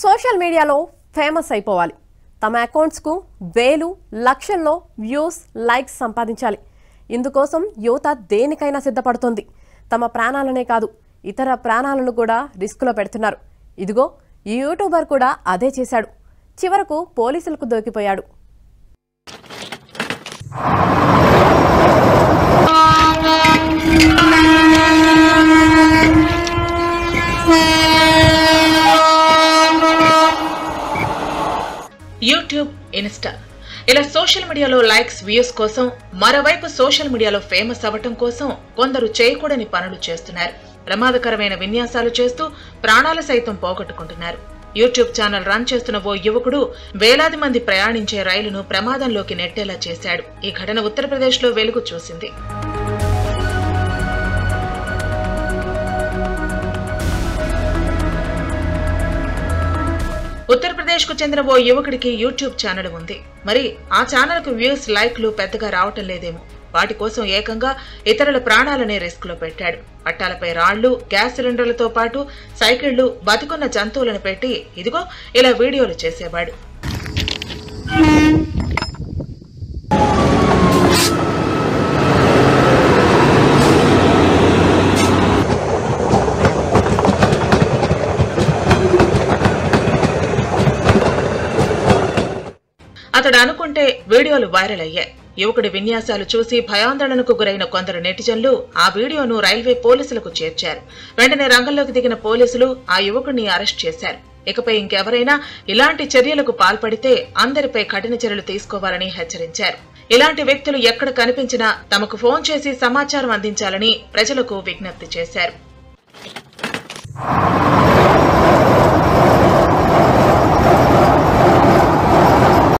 Social మీడియాలో famous అయిపోవాలి. తమ అకౌంట్స్ కు వేలు లక్షల్లో వ్యూస్ లైక్స్ సంపాదించాలి. ఇందుకోసం యువత దేనికైనా సిద్ధపడుతుంది. తమ ప్రాణాలనే కాదు ఇతర ప్రాణాలను కూడా రిస్కులో పెడుతున్నారు. ఇదిగో ఈ యూట్యూబర్ కూడా అదే చేశాడు. చివరకు పోలీసులకు దొరికిపోయాడు. యూట్యూబ్, ఇన్స్టా ఇలా సోషల్ మీడియాలో లైక్స్ వ్యూస్ కోసం, మరోవైపు సోషల్ మీడియాలో ఫేమస్ అవ్వటం కోసం కొందరు చేయకూడని పనులు చేస్తున్నారు. ప్రమాదకరమైన విన్యాసాలు చేస్తూ ప్రాణాలు సైతం పోగొట్టుకుంటున్నారు. యూట్యూబ్ ఛానల్ రన్ చేస్తున్న ఓ యువకుడు వేలాది మంది ప్రయాణించే రైలును ప్రమాదంలోకి నెట్టేలా చేశాడు. ఈ ఘటన ఉత్తరప్రదేశ్లో వెలుగు చూసింది. ఉత్తరప్రదేశ్ కు చెందిన ఓ యువకుడికి యూట్యూబ్ ఛానల్ ఉంది. మరి ఆ ఛానల్ కు వ్యూస్ లైక్లు పెద్దగా రావటం లేదేమో. వాటి కోసం ఏకంగా ఇతరుల ప్రాణాలనే రిస్క్ లో పెట్టాడు. పట్టాలపై రాళ్లు, గ్యాస్ సిలిండర్లతో పాటు సైకిళ్లు, బతుకున్న జంతువులను పెట్టి ఇదిగో ఇలా వీడియోలు చేసేవాడు. అతడు అనుకుంటే వీడియోలు వైరల్ అయ్యాయి. యువకుడి విన్యాసాలు చూసి భయాందోళనకు గురైన కొందరు నెటిజన్లు ఆ వీడియోను రైల్వే పోలీసులకు చేర్చారు. వెంటనే రంగంలోకి దిగిన పోలీసులు ఆ యువకుడిని అరెస్ట్ చేశారు. ఇకపై ఇంకెవరైనా ఇలాంటి చర్యలకు పాల్పడితే అందరిపై కఠిన చర్యలు తీసుకోవాలని హెచ్చరించారు. ఇలాంటి వ్యక్తులు ఎక్కడ కనిపించినా తమకు ఫోన్ చేసి సమాచారం అందించాలని ప్రజలకు విజ్ఞప్తి చేశారు.